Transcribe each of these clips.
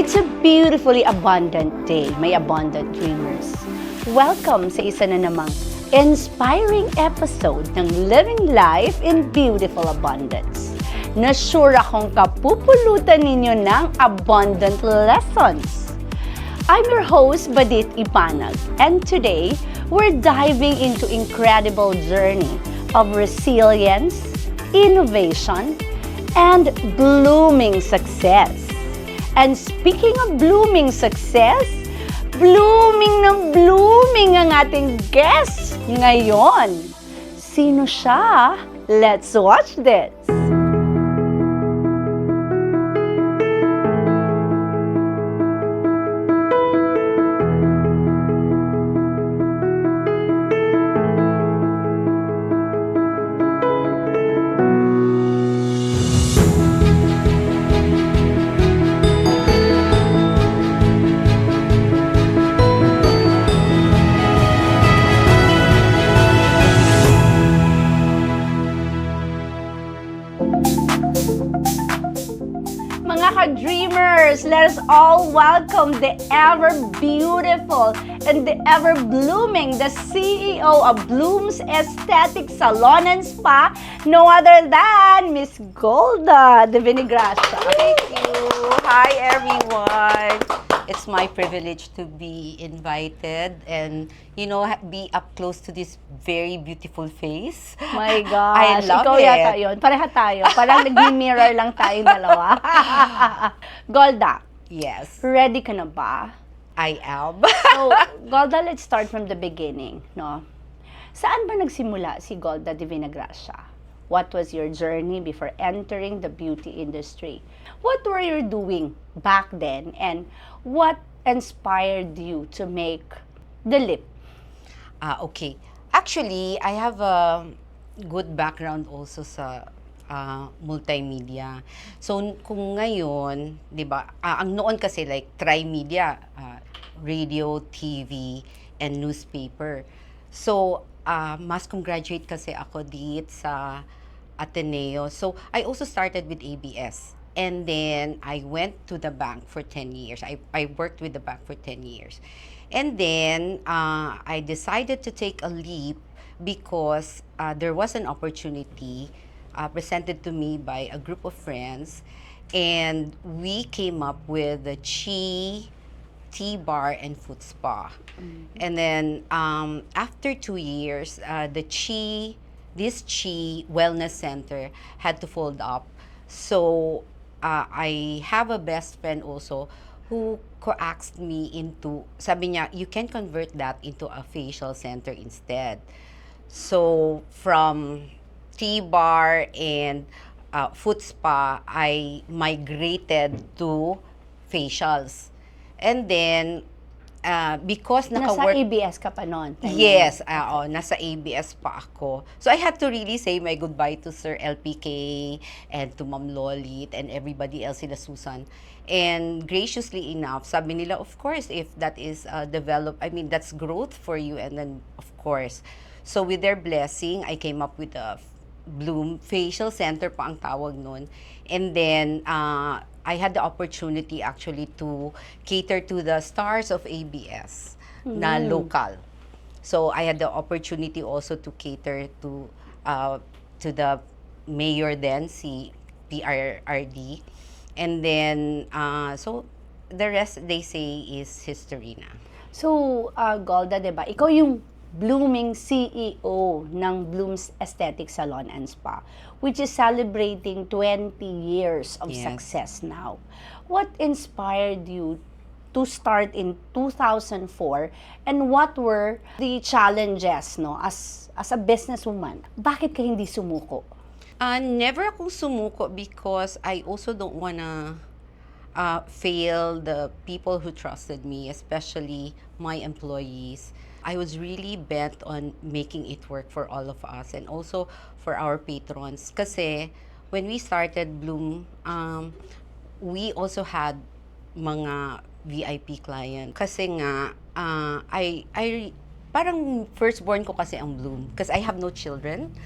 It's a beautifully abundant day, may abundant dreamers. Welcome sa isa na namang inspiring episode ng Living Life in Beautiful Abundance. Na sure akong kapupulutan ninyo ng abundant lessons. I'm your host, Badit Ipanag, and today, we're diving into incredible journey of resilience, innovation, and blooming success. And speaking of blooming success, blooming ang ating guest ngayon. Sino siya? Let's watch this! Dreamers, let us all welcome the ever-beautiful and the ever-blooming, the CEO of Bloom's Aesthetic Salon and Spa, no other than Miss Golda Divinagracia. Thank you. Hi, everyone. It's my privilege to be invited and, you know, be up close to this very beautiful face. My gosh. I love Ikaw it. yata yun. Pareha tayo. Parang nag-mirror lang tayong dalawa. Golda. Yes. Ready ka na ba? I am. So, Golda, let's start from the beginning, no? Saan ba nagsimula si Golda Divinagracia? What was your journey before entering the beauty industry? What were you doing back then, and what inspired you to make the leap? Okay. Actually, I have a good background also sa multimedia. So, kung ngayon, di ba, ang noon kasi like tri-media, radio, TV, and newspaper. So, mas kung graduate kasi ako dito sa Ateneo. So, I also started with ABS. And then, I went to the bank for 10 years. I worked with the bank for 10 years. And then, I decided to take a leap because there was an opportunity presented to me by a group of friends. And we came up with the Chi Tea Bar and Food Spa. Mm-hmm. And then, after 2 years, this Chi Wellness Center had to fold up. So, I have a best friend also who coaxed me into, sabi niya, you can convert that into a facial center instead. So, from tea bar and food spa, I migrated to facials. And then, because nasa ABS ka pa noon? Yes, nasa ABS pa ako. So I had to really say my goodbye to Sir LPK and to Ma'am Lolit and everybody else, sila Susan. And graciously enough, sabi nila, of course, if that is that's growth for you. And then, of course, so with their blessing, I came up with a Bloom Facial Center pa ang tawag nun. And then, I had the opportunity actually to cater to the stars of ABS na local. So I had the opportunity also to cater to the mayor then, si PRRD. And then, so the rest they say is history na. So, Golda, diba, ikaw yung blooming CEO ng Bloom's Aesthetic Salon and Spa, which is celebrating 20 years of success now. What inspired you to start in 2004, and what were the challenges, no, as a businesswoman? Bakit ka hindi sumuko? Never akong sumuko because I also don't wanna fail the people who trusted me, especially my employees. I was really bent on making it work for all of us and also for our patrons. Kasi when we started Bloom, we also had mga VIP client. Kasi nga, I parang firstborn ko kasi ang Bloom. Because I have no children.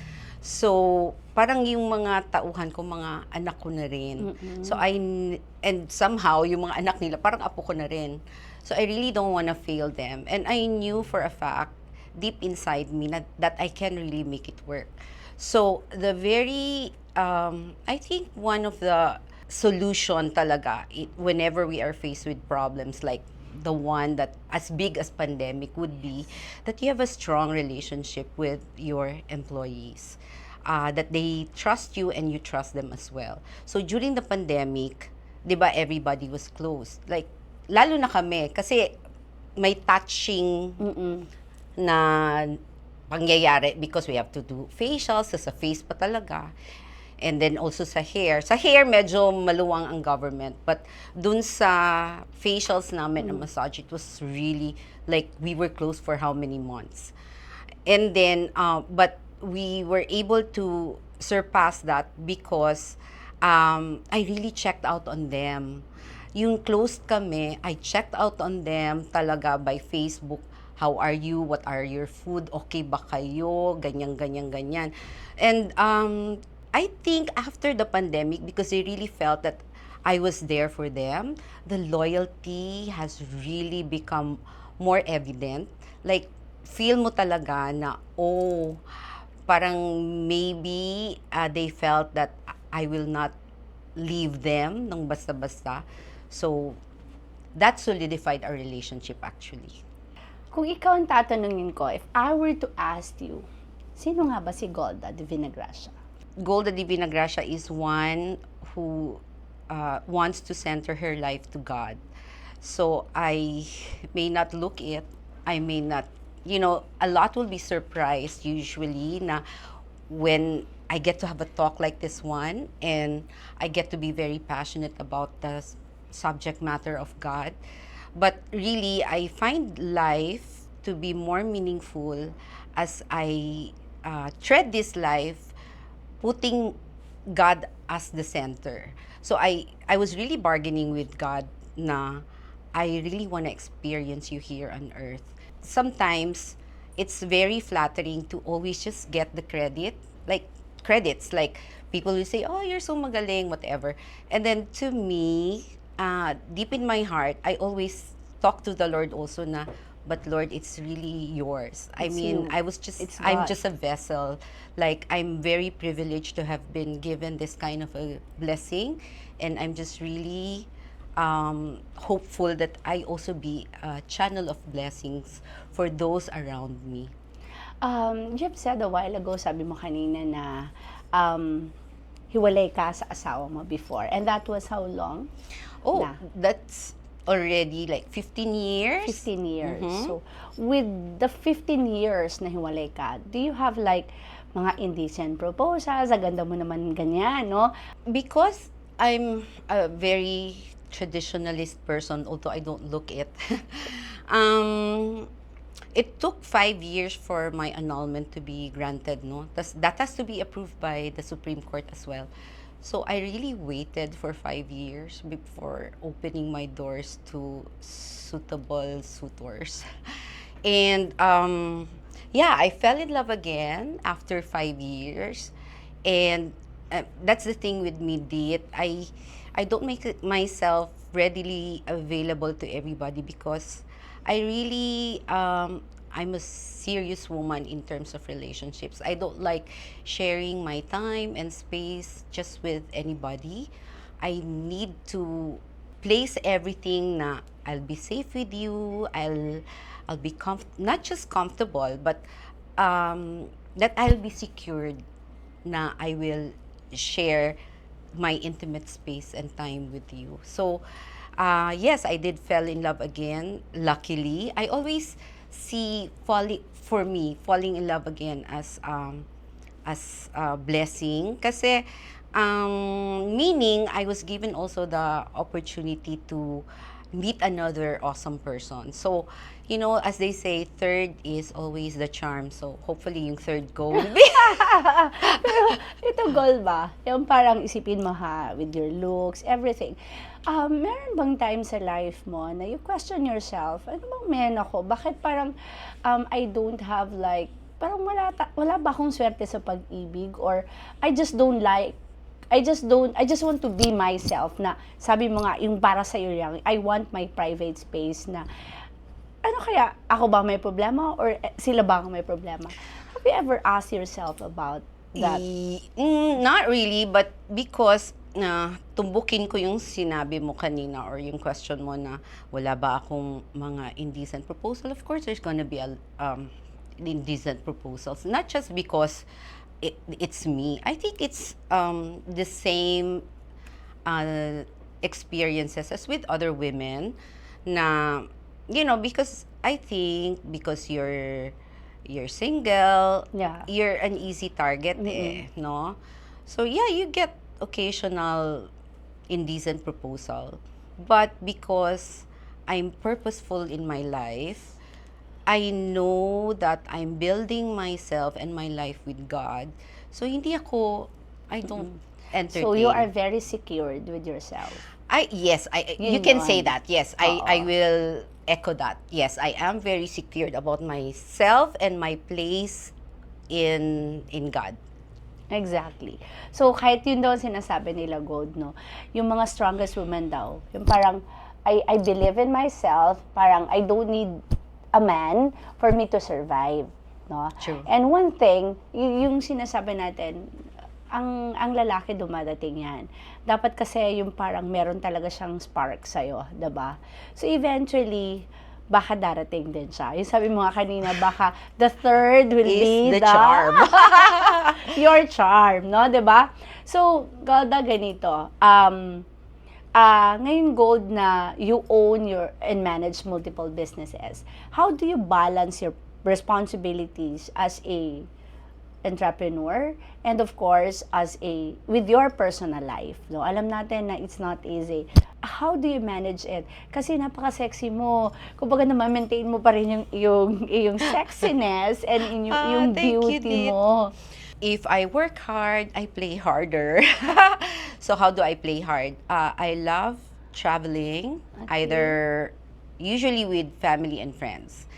So, parang yung mga tauhan ko, mga anak ko na rin. So, and somehow, yung mga anak nila, parang apo ko na rin. So, I really don't wanna fail them. And I knew for a fact, deep inside me, that I can really make it work. So, I think one of the solution talaga, whenever we are faced with problems like the one that as big as pandemic would be, that you have a strong relationship with your employees. That they trust you and you trust them as well. So during the pandemic, 'di ba, everybody was closed. Like lalo na kami kasi may touching na pangyayari because we have to do facials sa face pa talaga. And then also sa hair. Sa hair, medyo maluwang ang government. But dun sa facials namin na massage, it was really like we were closed for how many months. And then, but we were able to surpass that because I really checked out on them. Yung closed kami, I checked out on them talaga by Facebook. How are you? What are your food? Okay ba kayo? Ganyan, ganyan, ganyan. And I think after the pandemic, because they really felt that I was there for them, the loyalty has really become more evident. Like, feel mo talaga na, oh, parang maybe they felt that I will not leave them ng basta-basta. So, that solidified our relationship actually. Kung ikaw ang tatanungin ko, if I were to ask you, sino nga ba si Golda Divinagracia? Golda Divinagracia is one who wants to center her life to God. So I may not look it, I may not, a lot will be surprised usually na when I get to have a talk like this one and I get to be very passionate about the subject matter of God. But really, I find life to be more meaningful as I tread this life putting God as the center. So I was really bargaining with God na I really want to experience you here on earth. Sometimes it's very flattering to always just get the credits, like people will say, oh, you're so magaling, whatever. And then to me, deep in my heart, I always talk to the Lord also na, but Lord, it's really yours. I mean, I'm just a vessel. Like, I'm very privileged to have been given this kind of a blessing. And I'm just really hopeful that I also be a channel of blessings for those around me. You have said a while ago, sabi mo kanina na hiwalay ka sa asawa mo before. And that was how long? Oh, that's already like 15 years. 15 years. So, with the 15 years na hiwalay ka, do you have like mga indecent proposals? Aganda mo naman ganyan, no? Because I'm a very traditionalist person, although I don't look it. It took 5 years for my annulment to be granted, no? That has to be approved by the Supreme Court as well. So I really waited for 5 years before opening my doors to suitable suitors. And I fell in love again after 5 years. And that's the thing with me, Dit. I don't make myself readily available to everybody because I really I'm a serious woman in terms of relationships. I don't like sharing my time and space just with anybody. I need to place everything na I'll be safe with you, I'll be not just comfortable, but that I'll be secured na I will share my intimate space and time with you. So, yes, I did fall in love again, luckily. I always see falling in love again as a blessing kasi meaning I was given also the opportunity to meet another awesome person. So, as they say, third is always the charm. So, hopefully yung third go will be. Pero ito goal ba? Yung parang isipin mo with your looks, everything. Meron bang time sa life mo na you question yourself, ano bang men ako? Bakit parang I don't have like parang wala ba akong swerte sa pag-ibig, or I just want to be myself, na sabi mo nga, yung para sa iyo lang, I want my private space, na ano kaya, ako ba may problema or sila ba ang may problema? Have you ever asked yourself about that? Not really, but because tumbukin ko yung sinabi mo kanina or yung question mo na wala ba akong mga indecent proposal. Of course, there's gonna be indecent proposals. Not just because it's me. I think it's the same experiences as with other women na, because I think because you're single, Yeah. you're an easy target no? So yeah, you get occasional indecent proposal. But because I'm purposeful in my life, I know that I'm building myself and my life with God. So I don't entertain. So you are very secured with yourself. Yes, you can say that. Yes, I will echo that. Yes, I am very secured about myself and my place in God. Exactly. So, kahit yun daw ang sinasabi nila, Gold, no? Yung mga strongest women daw, yung parang, I believe in myself, parang I don't need a man for me to survive, no? True. And one thing, yung sinasabi natin, ang lalaki dumadating yan. Dapat kasi yung parang meron talaga siyang spark sa'yo, diba? So, eventually, baka darating din siya. Yung sabi mo nga kanina, baka the third will be the charm. your charm, no? 'Di ba? So, Golda, ganito. Ngayon, Gold, na you own and manage multiple businesses, how do you balance your responsibilities as a entrepreneur and of course with your personal life, no? Alam natin na it's not easy. How do you manage it? Kasi napaka-sexy mo. Kumbaga na-maintain mo pa rin yung sexiness and yung beauty mo. If I work hard, I play harder. So how do I play hard? I love traveling, usually with family and friends.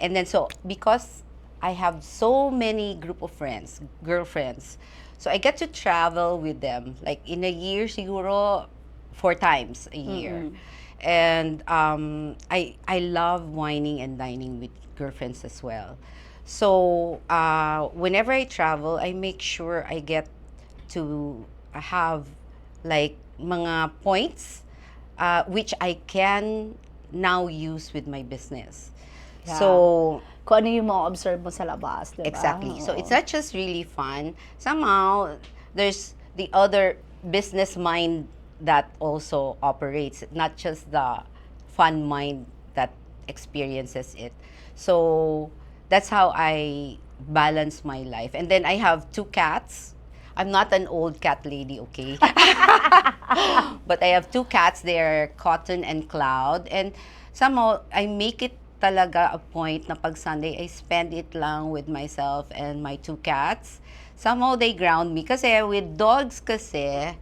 And then because I have so many group of friends, girlfriends, so I get to travel with them. Like in a year, siguro 4 times a year. And I love wining and dining with girlfriends as well. So whenever I travel, I make sure I get to have like mga points which I can now use with my business. Yeah. So kung ano yung ma-observe mo sa labas, diba? exactly. So Oo. it's not just really fun. Somehow there's the other business mind that also operates, not just the fun mind that experiences it. So that's how I balance my life. And then I have 2 cats. I'm not an old cat lady, okay? But I have 2 cats. They're Cotton and Cloud. And somehow I make it talaga a point na pag Sunday, I spend it lang with myself and my 2 cats. Somehow they ground me. Kasi with dogs kasi,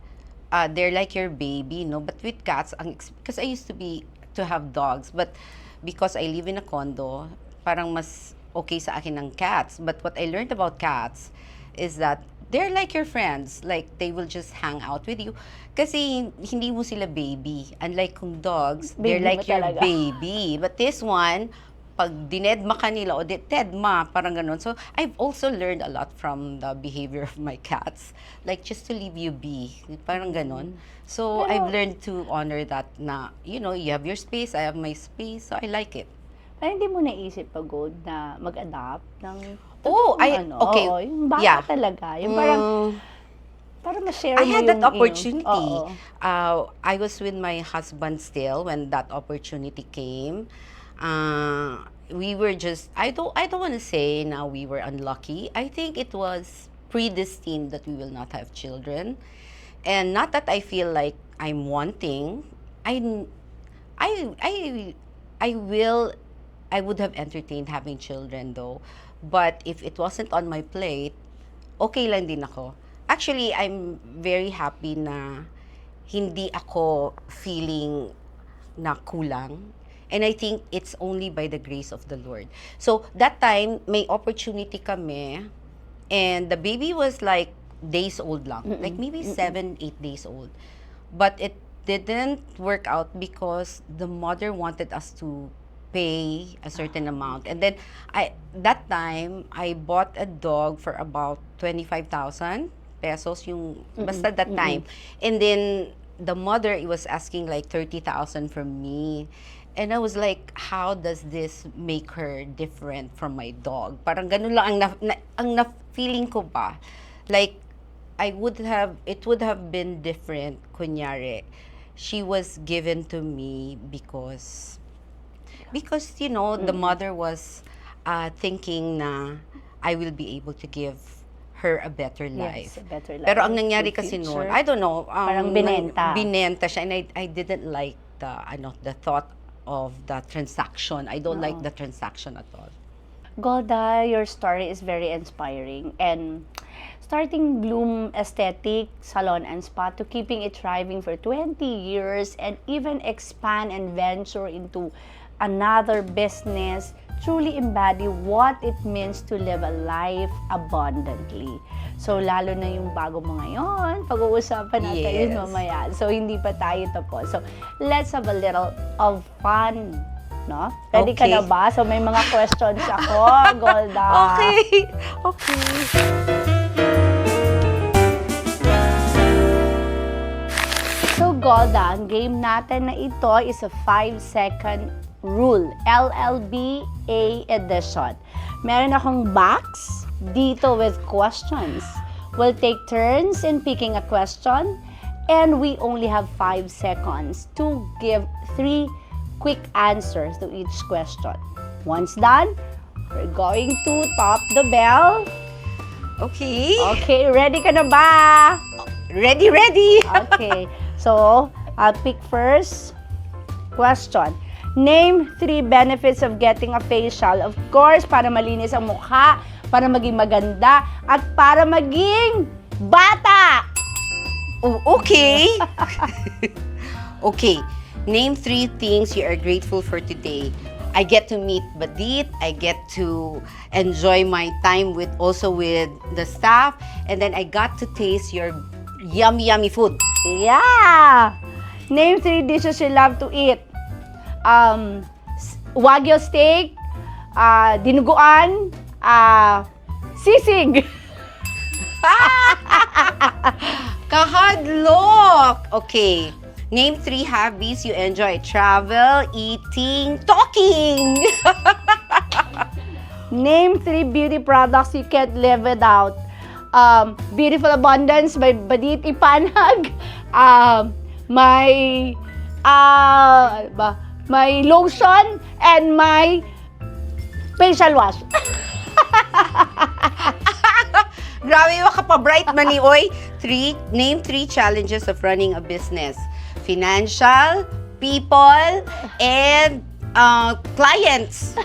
they're like your baby, no? But with cats, because I used to have dogs, but because I live in a condo, parang mas okay sa akin ng cats. But what I learned about cats is that they're like your friends. Like, they will just hang out with you. Kasi hindi mo sila baby. Unlike kung dogs, they're Baby like mo your talaga. baby. But this one, pag dinedma ka nila, o tedma, parang ganun. So, I've also learned a lot from the behavior of my cats. Like, just to leave you be. Parang ganun. So, Pero- I've learned to honor that na, you have your space, I have my space, so I like it. Ay, hindi mo naisip pa, Gold, na mag-adapt ng Okay. yung bata Yeah. talaga. Yung parang, para ma-share I mo had that yung opportunity. Oo. I was with my husband still when that opportunity came. We were just, I don't want to say now we were unlucky. I think it was predestined that we will not have children. And not that I feel like I'm wanting. I would have entertained having children though. But if it wasn't on my plate, okay lang din ako. Actually, I'm very happy na hindi ako feeling na kulang. And I think it's only by the grace of the Lord. So that time, may opportunity kami, and the baby was like days old lang, like maybe 7, 8 days old. But it didn't work out because the mother wanted us to pay a certain amount. And then that time I bought a dog for about 25,000 pesos yung basta that time. And then the mother was asking like 30,000 from me. And I was like, how does this make her different from my dog? Parang ganun lang ang feeling ko ba. Like, it would have been different, kunyari, she was given to me because you know, the mother was thinking na I will be able to give her a better life. Yes, a better life. Pero ang nangyari Good kasi future. noon, I don't know, Parang binenta. Binenta siya, and I didn't like the thought of the transaction. I don't like the transaction at all. Golda, your story is very inspiring, and starting Bloom Aesthetic Salon and Spa to keeping it thriving for 20 years and even expand and venture into another business truly embody what it means to live a life abundantly. So, lalo na yung bago mo ngayon, pag-uusapan natin yun mamaya. So, hindi pa tayo tapos. So, let's have a little of fun. No? Ready ka na ba? So, may mga questions ako, Golda. Okay. So, Golda, ang game natin na ito is a 5-second rule. LLBA edition. Meron akong box dito with questions. We'll take turns in picking a question, and we only have 5 seconds to give 3 quick answers to each question. Once done, we're going to top the bell. Okay. Okay, ready ka na ba? Ready. Okay, so I'll pick first question. Name 3 benefits of getting a facial. Of course, para malinis ang mukha, para maging maganda, at para maging bata. Oh, okay. Okay. Name 3 things you are grateful for today. I get to meet Badit. I get to enjoy my time with the staff. And then I got to taste your yummy food. Yeah! Name 3 dishes you love to eat. Wagyu steak, dinuguan, sisig. Kahadlok! Okay. Name 3 hobbies you enjoy. Travel, eating, talking. Name 3 beauty products you can't live without. Beautiful Abundance by Badit Ipanag. My lotion and my facial wash. Grabe, makapabright man ni Oy. Name 3 challenges of running a business. Financial, people, and clients.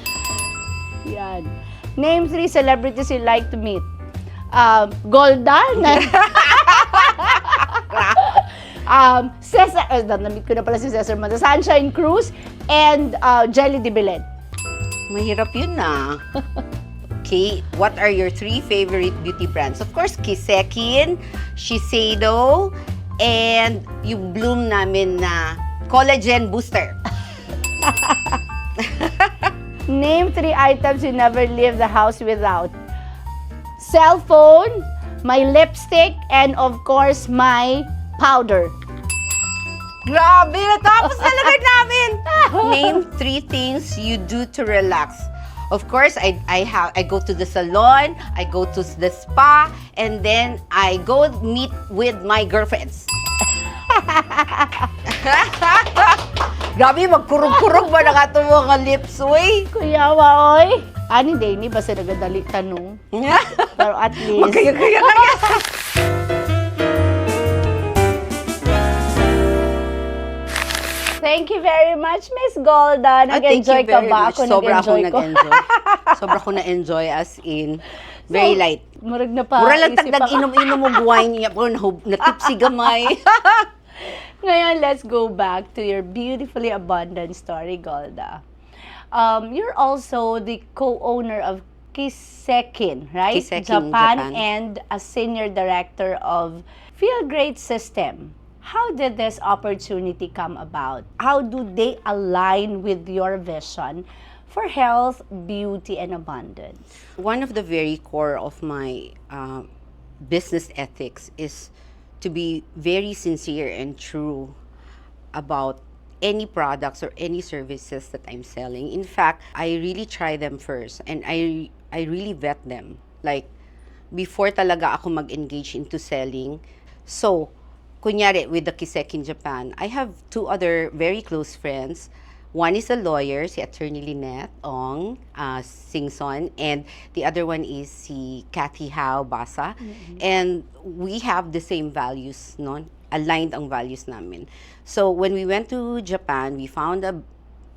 Yan. Name 3 celebrities you like to meet. Golda. Cesar. Na-meet ko na pala si Cesar Mata. Sunshine Cruz and Jelly de Belen. Mahirap yun na. Okay, what are your 3 favorite beauty brands? Of course, Kisekin, Shiseido, and yung Bloom namin na collagen booster. Name 3 items you never leave the house without. Cell phone, my lipstick, and of course, my powder. Grabe, natapos na lang namin! Name 3 things you do to relax. Of course, I go to the salon, I go to the spa, and then I go meet with my girlfriends. Grabe, magkurog-kurog ba na ka mga lips, uy? Kuya Waoy. Ani day ni basta nagadali tanong. Pero at least. Magkaya. Thank you very much, Miss Golda. Nag-enjoy ka ba? Ako Sobra akong nag-enjoy ko. nag-enjoy. Sobra akong na-enjoy as in. Very light. Murag na pa. Mura lang isip tagdag ako. inom-inom og wine niya. Pero natipsi gamay. Ngayon, let's go back to your beautifully abundant story, Golda. You're also the co-owner of Kisekin, right? Kisekin, Japan, Japan. and a senior director of Feel Great System. How did this opportunity come about? How do they align with your vision for health, beauty, and abundance? One of the very core of my business ethics is to be very sincere and true about any products or any services that I'm selling. In fact, I really try them first and I really vet them. Like, before talaga ako mag-engage into selling. So, kunyari with the Kisek in Japan, I have two other very close friends. One is a lawyer, si Attorney Lynette Ong Singson, and the other one is si Cathy Hao Basa. And we have the same values, no? Aligned ang values namin. So when we went to Japan, we found a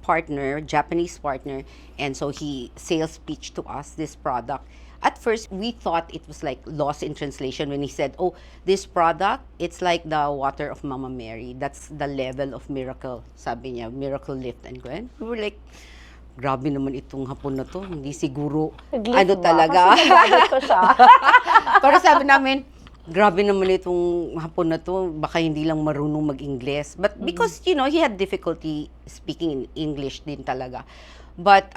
partner, Japanese partner, and so he sales pitched to us this product. At first, we thought it was like lost in translation when he said, oh, this product, it's like the water of Mama Mary. That's the level of miracle, sabi niya, miracle lift and go. And we were like, grabe naman itong hapon na to, hindi siguro, ano talaga. Kasi nagamit ko siya. Pero sabi namin, grabe naman itong hapon na to, baka hindi lang marunong mag-Ingles. But because, you know, he had difficulty speaking in English din talaga. But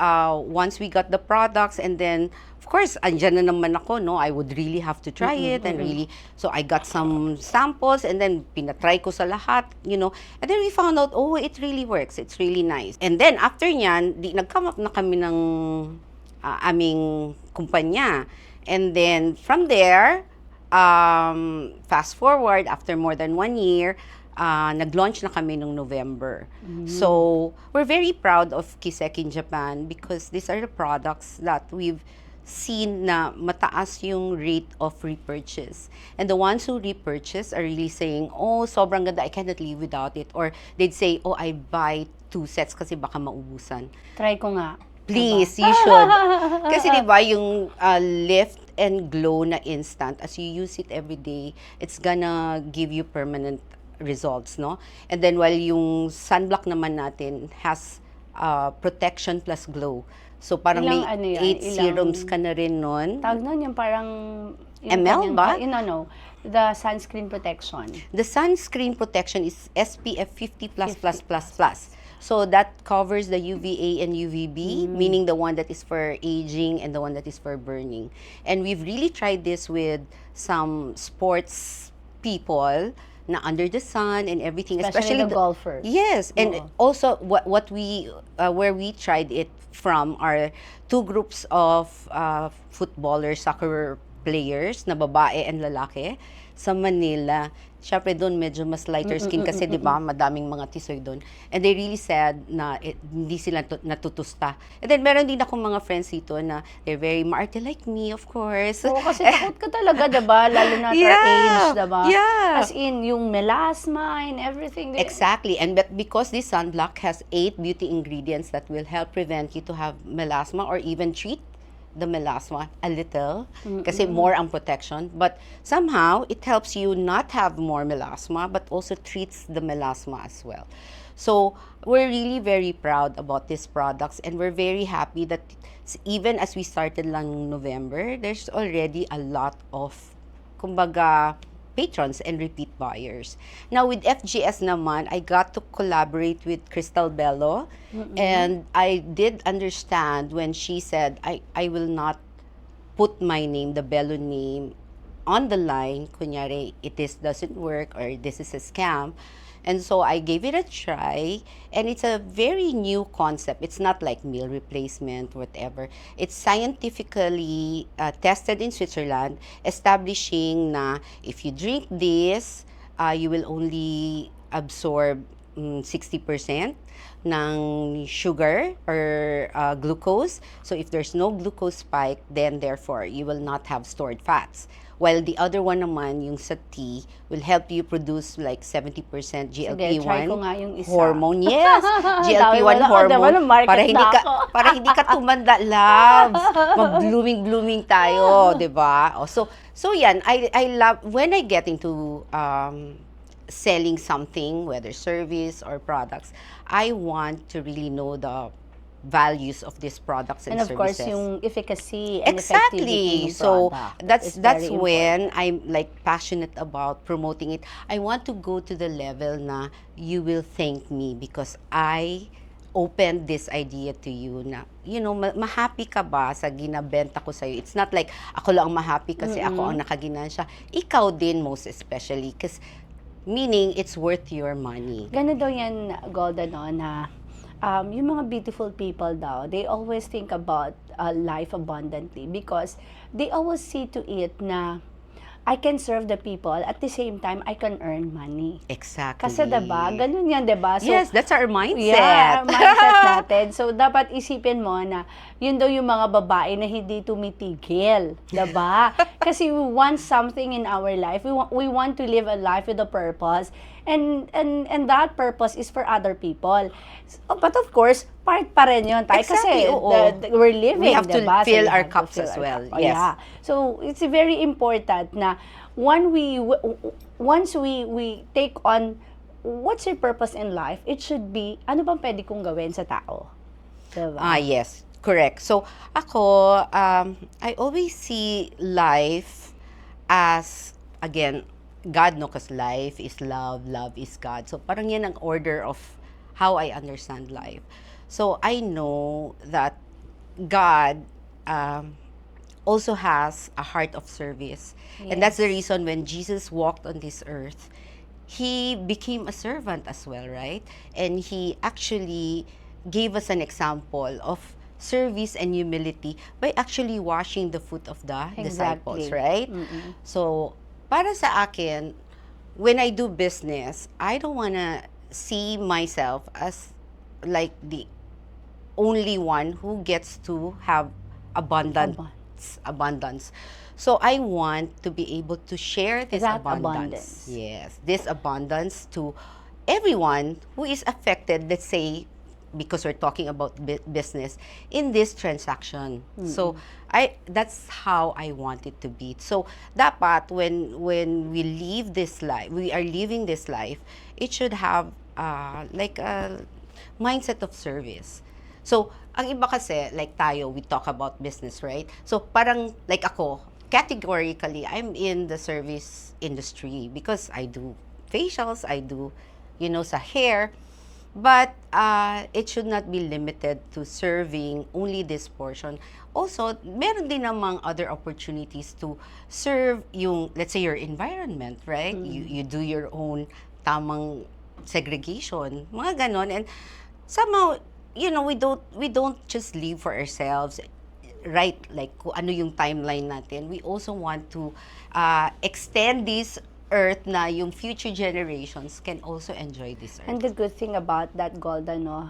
once we got the products and then, of course, andyan na naman ako, no? I would really have to try it and really, so I got some samples and then pinatry ko sa lahat, you know. And then we found out, oh, it really works. It's really nice. And then after nyan, nag-come up na kami ng aming kumpanya. And then from there, fast forward, after more than 1 year, nag-launch na kami noong November. So, we're very proud of Kisek in Japan because these are the products that we've seen na mataas yung rate of repurchase. And the ones who repurchase are really saying, oh, sobrang ganda, I cannot live without it. Or they'd say, oh, I buy 2 sets kasi baka maubusan. Try ko nga. Please, you should. Kasi diba yung lift and glow na instant, as you use it every day, it's gonna give you permanent results, no? And then while yung sunblock naman natin has protection plus glow. So parang Ilang may ano yan? 8 serums ka na rin nun. Tawag nun yung parang... ML ba? No. The sunscreen protection. The sunscreen protection is SPF 50+++++. So that covers the UVA and UVB, meaning the one that is for aging and the one that is for burning. And we've really tried this with some sports people na under the sun and everything, Especially the golfers. Yes, and also what we where we tried it from are 2 groups of footballers, soccer players na babae and lalaki sa Manila. Syempre doon medyo mas lighter skin kasi 'di ba, madaming mga tisoy doon. And they really said na hindi sila natutusta. And then meron din akong mga friends dito na they're very maarte like me, of course. Oo, kasi takot ka talaga, 'di ba? Lalo na at our age, 'di ba? Yeah. As in yung melasma and everything. Exactly. And but because this sunblock has 8 beauty ingredients that will help prevent you to have melasma or even treat the melasma a little kasi more ang protection, but somehow it helps you not have more melasma but also treats the melasma as well. So we're really very proud about these products and we're very happy that even as we started lang November, there's already a lot of kumbaga patrons and repeat buyers. Now with FGS naman, I got to collaborate with Crystal Bello and I did understand when she said I will not put my name, the Bello name, on the line, kunyari it doesn't work or this is a scam. And so I gave it a try, and it's a very new concept. It's not like meal replacement, whatever. It's scientifically tested in Switzerland, establishing na if you drink this, you will only absorb 60% ng sugar or glucose. So if there's no glucose spike, then therefore you will not have stored fats. While the other one naman, yung sa tea, will help you produce like 70% GLP-1 try ko nga yung isa. hormone. Yes, Dami GLP-1 mo na, hormone. diba, na-market Para na ako. para hindi ka tumanda, loves. Mag-blooming tayo, 'di ba? Oh, so yan, I love when I get into selling something, whether service or products, I want to really know the values of these products and And of course, services. yung efficacy and effectivity Exactly. ng So product that's is very when important. I'm like passionate about promoting it. I want to go to the level na you will thank me because I opened this idea to you na, ma-happy ka ba sa ginabenta ko sa'yo? It's not like ako lang ang ma-happy kasi ako ang nakaginansya. Ikaw din most especially because meaning it's worth your money. Gano'n daw yan, Golda, no, na yung mga beautiful people daw, they always think about life abundantly because they always see to it na I can serve the people at the same time I can earn money. Exactly. Kasi diba, ganun yan, diba? So, yes, that's our mindset. yeah, mindset natin. So, dapat isipin mo na yun daw yung mga babae na hindi tumitigil. Diba? Kasi we want something in our life. We want to live a life with a purpose. And that purpose is for other people. So, but of course, part pa rin yun tayo. Exactly, Kasi oo. we're living, We have to diba? fill we our have to cups fill as our well. cup. Yes. Yeah. So, it's very important na once we take on what's your purpose in life, it should be, ano bang pwede kong gawin sa tao? Diba? Yes. Correct. So, ako, I always see life as, again, God, no, because life is love, love is God. So, parang yan ang order of how I understand life. So, I know that God also has a heart of service. And that's the reason when Jesus walked on this earth, he became a servant as well, right? And he actually gave us an example of service and humility by actually washing the foot of the disciples, right? So, para sa akin, when I do business, I don't wanna see myself as like the only one who gets to have abundance. So I want to be able to share this That abundance. abundance. Yes, this abundance to everyone who is affected, let's say, because we're talking about business in this transaction. So that's how I want it to be. So dapat when we live this life, we are living this life, it should have like a mindset of service. So ang iba kasi, like tayo, we talk about business, right? So parang like ako, categorically, I'm in the service industry because I do facials, I do, sa hair. But it should not be limited to serving only this portion. Also, meron din namang other opportunities to serve yung, let's say, your environment, right? You do your own tamang segregation, mga ganon. And somehow, we don't just live for ourselves, right? Like, kung ano yung timeline natin. We also want to extend this earth na yung future generations can also enjoy this earth. And the good thing about that, Golda, no,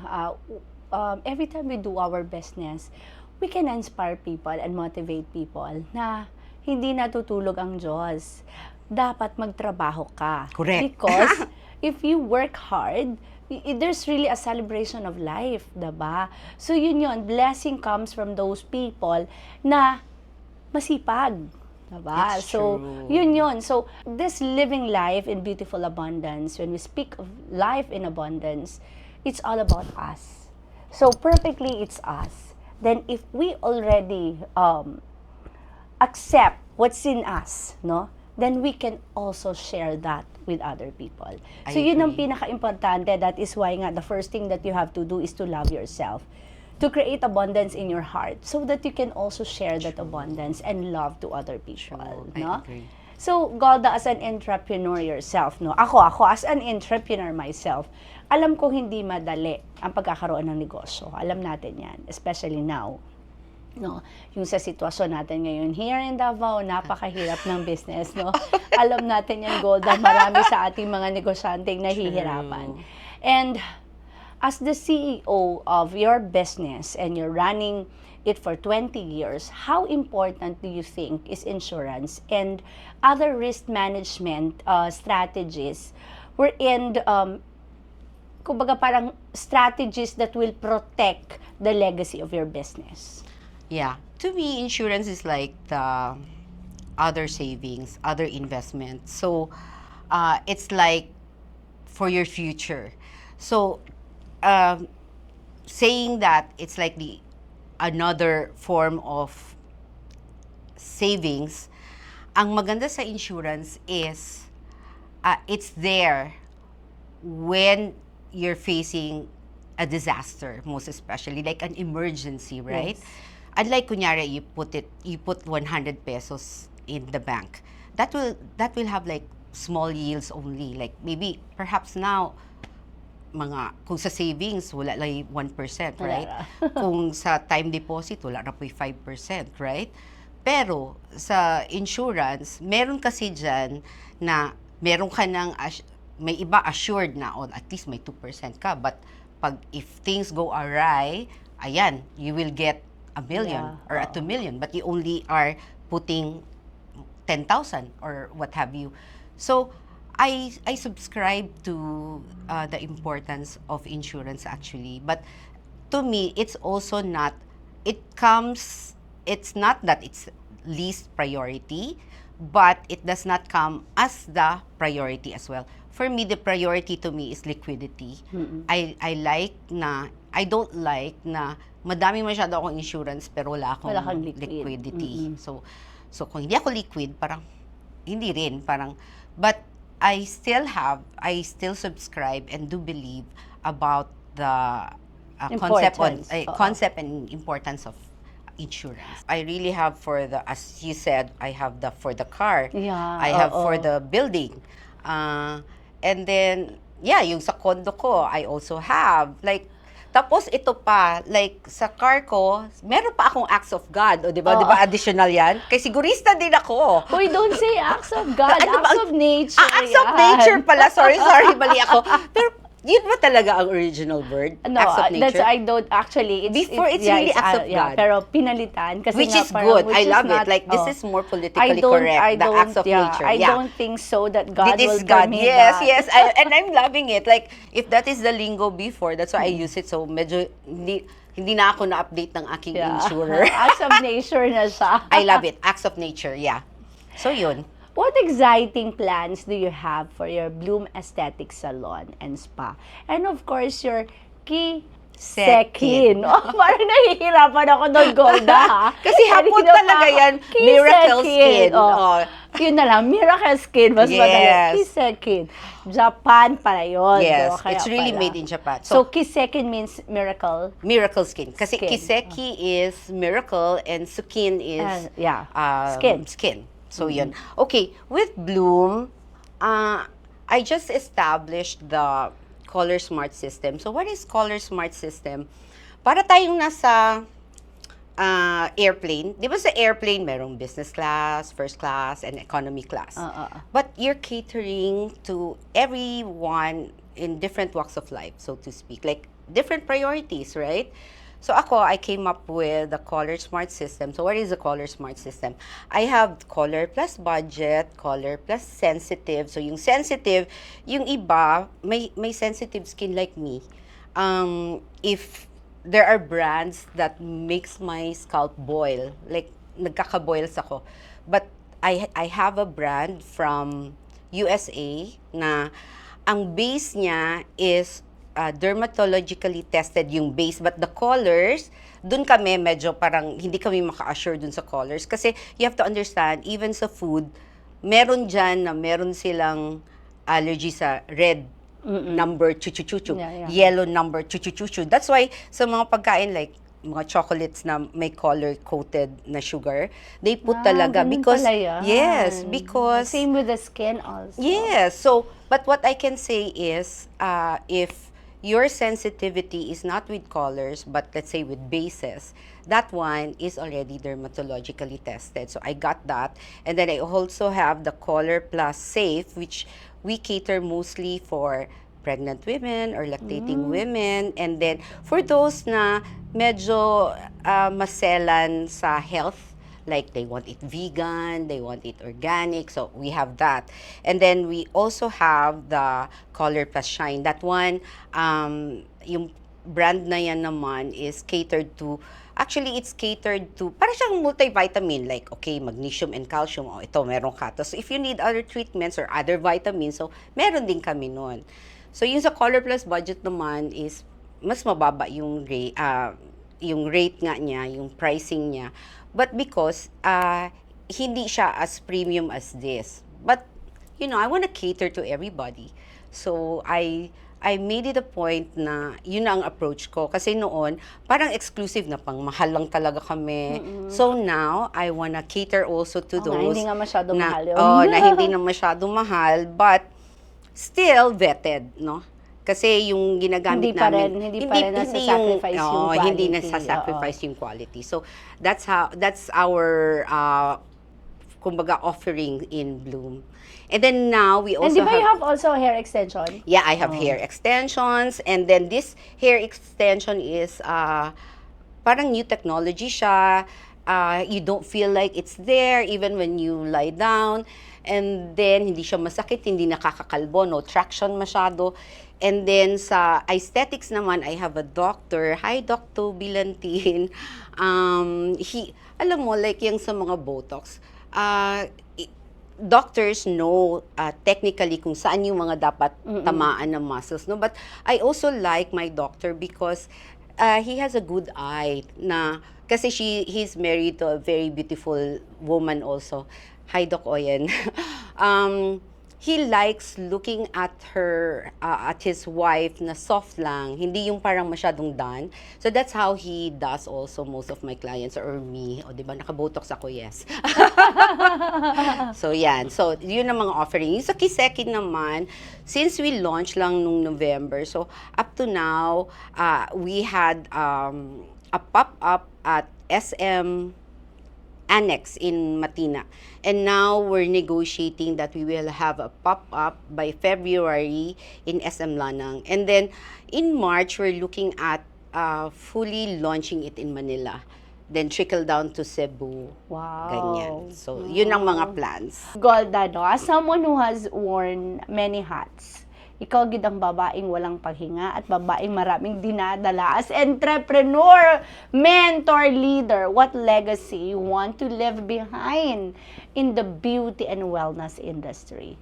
every time we do our business, we can inspire people and motivate people na hindi natutulog ang Diyos. Dapat magtrabaho ka. Correct. Because if you work hard, there's really a celebration of life, diba? So yun, blessing comes from those people na masipag. Diba? It's so, true. yun. So, this living life in beautiful abundance, when we speak of life in abundance, it's all about us. So, perfectly, it's us. Then, if we already accept what's in us, no, then we can also share that with other people. So, yun ang pinaka-importante. That is why nga, the first thing that you have to do is to love yourself. To create abundance in your heart so that you can also share that abundance and love to other people, no? I agree. So, Golda, as an entrepreneur yourself, no? Ako as an entrepreneur myself, alam ko hindi madali ang pagkakaroon ng negosyo. Alam natin yan, especially now. No, yung sa sitwasyon natin ngayon here in Davao, napakahirap ng business, no? Alam natin yan, Golda, marami sa ating mga negosyanteng nahihirapan. And as the CEO of your business and you're running it for 20 years, how important do you think is insurance and other risk management strategies wherein, kumbaga parang strategies that will protect the legacy of your business? Yeah. To me, insurance is like the other savings, other investments. So, it's like for your future. So, um, saying that it's like the another form of savings, ang maganda sa insurance is it's there when you're facing a disaster, most especially like an emergency, right? Yes. Unlike kunyari you put 100 pesos in the bank. That will have like small yields only. Like maybe perhaps now kung sa savings wala lang 1%, right? Kung sa time deposit wala na po 5%, right? Pero sa insurance, meron kasi diyan na meron ka ng may iba assured na at least may 2% ka, but if things go awry, ayan, you will get a million or a 2 million, but you only are putting 10,000 or what have you. So I subscribe to the importance of insurance actually, but to me it's also not, it's not that it's least priority, but it does not come as the priority as well. For me, the priority to me is liquidity. I don't like na madami masyado akong insurance pero wala akong liquidity. So kung hindi ako liquid, parang hindi rin, but I still subscribe and do believe about the concept and importance of insurance. I really have as you said, I have for the car. Yeah. I have for the building. And then, yung sa condo ko, I also have. Like, tapos ito pa, like, sa car ko, meron pa akong acts of God. O, di ba? Di ba additional yan? Kasi sigurista din ako. Uy, don't say acts of God. Acts of nature. Acts of nature pala. Sorry, mali ako. Pero, yun ba talaga ang original word? No, acts of nature? that's I don't actually. It's really acts of God. Pero pinalitan kasi which is good. I love it. Like this is more politically correct. The acts of nature. I don't think so that God will permit yes, that. Yes. And I'm loving it. Like if that is the lingo before, that's why I use it. So medyo hindi na ako na-update ng aking insurer. Acts of nature na siya. I love it. Acts of nature. Yeah. So yun. What exciting plans do you have for your Bloom Aesthetic Salon and Spa? And of course, your Kisekin. Parang nahihirapan ako doon, Golda, ha? Kasi hapon talaga yan, miracle skin. Yun na lang, miracle skin. Mas madali. Kisekin. Japan para yun. Yes, it's really made in Japan. So Kisekin means miracle? Miracle skin. Kasi Kiseki is miracle and Sukin is skin. So, yun. Okay, with Bloom, I just established the Color Smart System. So, what is Color Smart System? Para tayong nasa airplane. Di ba sa airplane, merong business class, first class, and economy class. But you're catering to everyone in different walks of life, so to speak. Like, different priorities, right? So I came up with the Color Smart System. So what is the Color Smart System? I have color plus budget, color plus sensitive. So yung sensitive, yung iba, may sensitive skin like me. If there are brands that makes my scalp boil, like nagkaka-boils ako. But I have a brand from USA na ang base niya is dermatologically tested yung base, but the colors, dun kami medyo parang hindi kami maka-assure dun sa colors kasi you have to understand, even sa food, meron dyan na meron silang allergy sa red number chuchu-chuchu, yellow number chuchu-chuchu. That's why sa mga pagkain like mga chocolates na may color-coated na sugar, they put talaga because because same with the skin also. Yes. So, but what I can say is if your sensitivity is not with colors, but let's say with bases, that one is already dermatologically tested. So I got that. And then I also have the Color Plus Safe, which we cater mostly for pregnant women or lactating women. And then for those na medyo maselan sa health, like they want it vegan, they want it organic, so we have that. And then we also have the Color Plus Shine. That one, yung brand na yan naman is catered to, actually it's catered to, para siyang multivitamin, like okay, magnesium and calcium, ito meron ka. So if you need other treatments or other vitamins, so meron din kami nun. So yung sa Color Plus budget naman is mas mababa yung rate nga niya, yung pricing niya. But because hindi siya as premium as this. But I want to cater to everybody. So I made it a point na yun na ang approach ko. Kasi noon, parang exclusive na pang mahal lang talaga kami. So now, I wanna cater also to those hindi nga masyado mahal yun. na hindi na masyado mahal, but still vetted, no? Kasi yung ginagamit namin, hindi pa rin nasa-sacrifice yung quality. Hindi nasa-sacrifice yung quality. So that's our kumbaga offering in Bloom. And then now we also And di ba you have also hair extension? Yeah, I have hair extensions, and then this hair extension is parang new technology siya. You don't feel like it's there even when you lie down. And then hindi siya masakit, hindi nakakakalbo, no traction masyado. And then sa aesthetics naman, I have a doctor. Hi, Dr. Bilantin. Alam mo, like yung sa mga Botox, doctors know technically kung saan yung mga dapat tamaan ng muscles, no? But I also like my doctor because he has a good eye na kasi he's married to a very beautiful woman also. Hi, Doc Oyen. He likes looking at his wife na soft lang, hindi yung parang masyadong done. So that's how he does also most of my clients or me. O diba, naka-botox ako, yes. So yan, so yun ang mga offering. Yung sa Kiseki naman, since we launched lang nung November, so up to now, we had a pop-up at SM Annex in Matina. And now we're negotiating that we will have a pop-up by February in SM Lanang. And then in March, we're looking at fully launching it in Manila. Then trickle down to Cebu. Wow. Ganyan. So, yun ang mga plans. Golda, no? As someone who has worn many hats, ikaw gid ang babaeng walang paghinga at babaeng maraming dinadala as entrepreneur, mentor, leader. What legacy you want to leave behind in the beauty and wellness industry?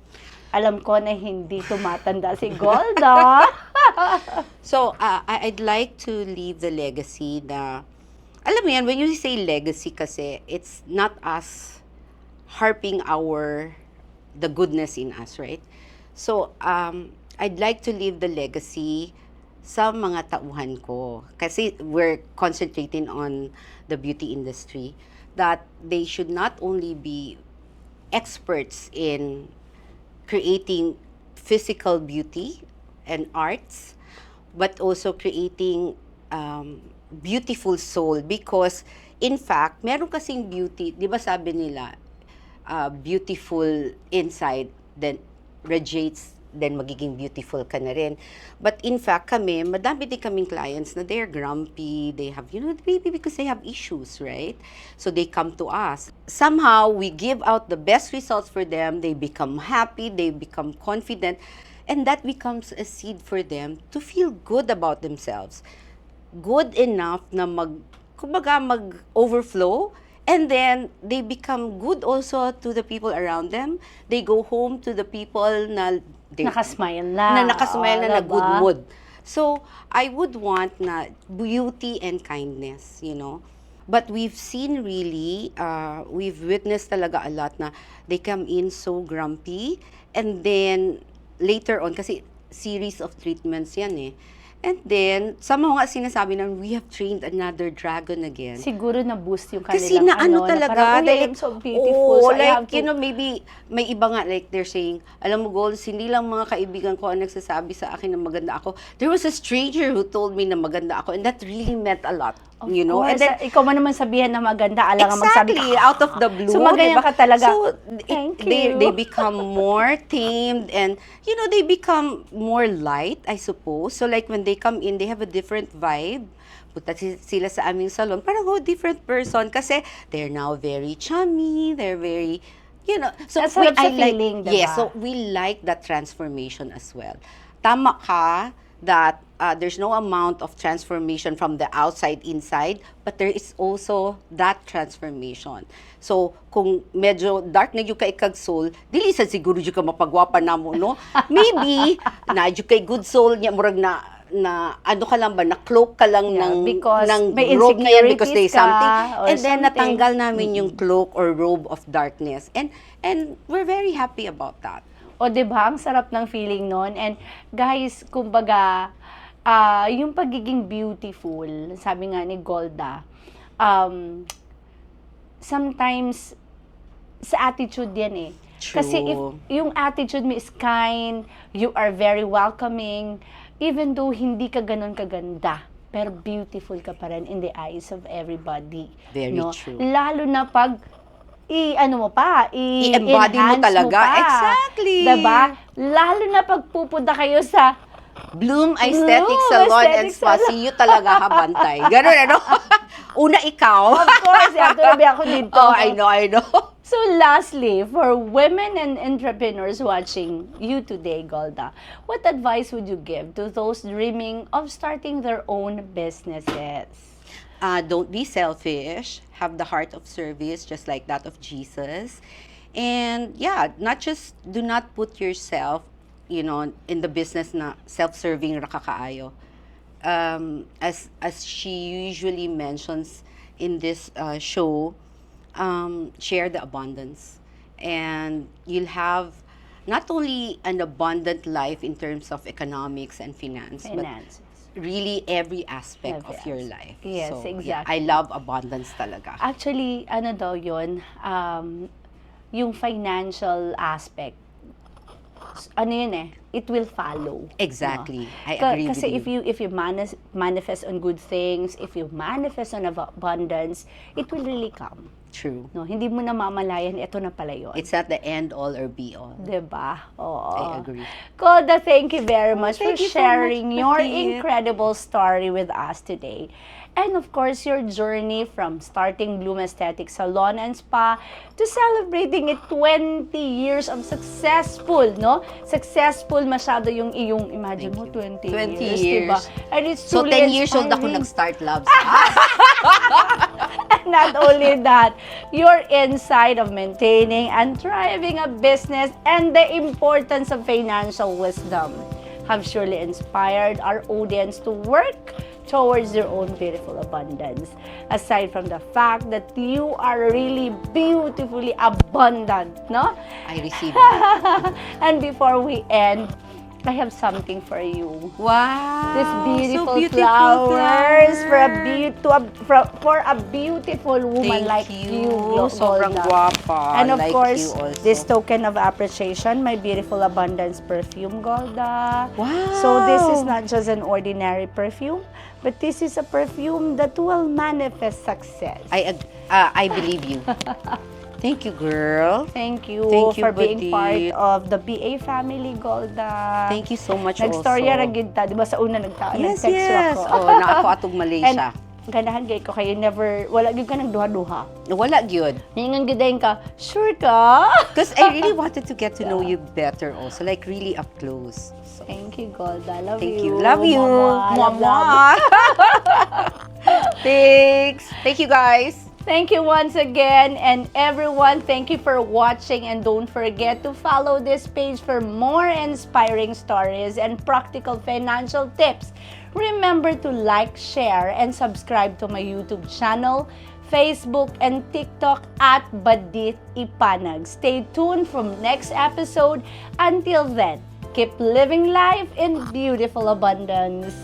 Alam ko na hindi tumatanda si Golda. So, I'd like to leave the legacy na, alam mo yan, when you say legacy kasi, it's not us harping the goodness in us, right? So, I'd like to leave the legacy sa mga tauhan ko. Kasi we're concentrating on the beauty industry. That they should not only be experts in creating physical beauty and arts, but also creating beautiful soul. Because, in fact, meron kasing beauty, di ba sabi nila, beautiful inside, then radiates, then magiging beautiful ka na rin. But in fact, madami din kaming clients na they're grumpy, they have, maybe because they have issues, right? So they come to us. Somehow, we give out the best results for them, they become happy, they become confident, and that becomes a seed for them to feel good about themselves. Good enough na mag-overflow, and then they become good also to the people around them. They go home to the people na nakasmile na. Nakasmile na good mood. So, I would want na beauty and kindness, But we've seen really, we've witnessed talaga a lot na they come in so grumpy, and then later on, kasi series of treatments yan eh. And then, somehow nga sinasabi na, we have trained another dragon again. Siguro na-boost yung kanilang kasi na talaga, na parang, I'm so beautiful. So like, maybe, may iba nga, like, they're saying, alam mo, Gold, hindi lang mga kaibigan ko ang nagsasabi sa akin na maganda ako. There was a stranger who told me na maganda ako, and that really meant a lot. Of course. And then, ikaw man naman sabihan na maganda, alang magsabi Exactly, out of the blue. So, magayon ka talaga. So, Thank you. They become more tamed, and, they become more light, I suppose. So, like, when they come in, they have a different vibe. Punta sila sa aming salon, parang different person. Kasi, they're now very chummy, they're very, So, that's feeling, diba? Yes, so we like that transformation as well. Tama ka, that there's no amount of transformation from the outside inside, but there is also that transformation. So, kung medyo dark na yung ka ikag soul, dili sa siguro yung ka mapagwapa na mo, no? Maybe, na yung kay good soul, niya murag na ano ka lang ba, na cloak ka lang ng may robe na yan because there's insecurities ka something. or And then, something. natanggal namin yung cloak or robe of darkness. And we're very happy about that. O, diba? Ang sarap ng feeling nun. And guys, kumbaga, yung pagiging beautiful, sabi nga ni Golda, sometimes, sa attitude yan eh. True. Kasi if yung attitude mo is kind, you are very welcoming, even though hindi ka ganun kaganda, pero beautiful ka pa rin in the eyes of everybody. Very no? true. Lalo na pag i-embody mo talaga. Exactly. Diba? Lalo na pag pupunta kayo sa Bloom Aesthetic Salon and Spa. See you talaga kabantay. Ganun, ano? Una ikaw. Of course, tuloy ako dito. Oh, I know. So lastly, for women and entrepreneurs watching you today, Golda, what advice would you give to those dreaming of starting their own businesses? Don't be selfish. Have the heart of service, just like that of Jesus. And yeah, do not put yourself, in the business na self-serving ra kakaayo. As she usually mentions in this show, share the abundance. And you'll have not only an abundant life in terms of economics and finance. But really every aspect of your life. Yes, so, exactly. Yeah, I love abundance talaga. Actually, ano daw yun, yung financial aspect, ano yun eh, it will follow. Exactly. No? I agree with Kasi you. if you manifest on good things, if you manifest on abundance, it will really come. True. No, hindi mo na mamalayan, ito na pala yun. It's not the end all or be all. Diba? Oo. I agree. Golda, thank you very much for Thank you so sharing much, your Petit. incredible story with us today. And of course, your journey from starting Bloom Aesthetic Salon and Spa to celebrating it 20 years of successful, no? Successful masyado yung iyong, imagine mo, 20 years, diba? And it's So, truly 10 years old ako inspiring. nag-start Labs. And not only that, your insight of maintaining and thriving a business and the importance of financial wisdom have surely inspired our audience to work towards their own beautiful abundance. Aside from the fact that you are really beautifully abundant, no? I received it. And before we end, I have something for you. Wow! This beautiful, so beautiful flowers flower. for a beautiful woman like you, Sobrang Golda. guwapa. And of like course, you also. this token of appreciation, my beautiful abundance perfume, Golda. Wow! So this is not just an ordinary perfume, but this is a perfume that will manifest success. I believe you. Thank you, girl. Thank you, Thank you, for being Buddy. part of the BA family, Golda. Thank you so much Nagstorya also. ra gid ta, di ba sa una Yes, nag-text yes. ako. Oh, na ako atong Malaysia. And ganahan gay ko kayo wala gyud ka nagduha-duha. Wala gyud. Ningan gidayon ka, sure ka? Because I really wanted to get to know you better also, like really up close. So, Thank you, Golda. Love thank you. you. Love you. Mwah, mwah. Love, love. Thanks. Thank you, guys. Thank you once again, and everyone, thank you for watching, and don't forget to follow this page for more inspiring stories and practical financial tips. Remember to like, share, and subscribe to my YouTube channel, Facebook, and TikTok at Badit Ipanag. Stay tuned from next episode. Until then, keep living life in beautiful abundance.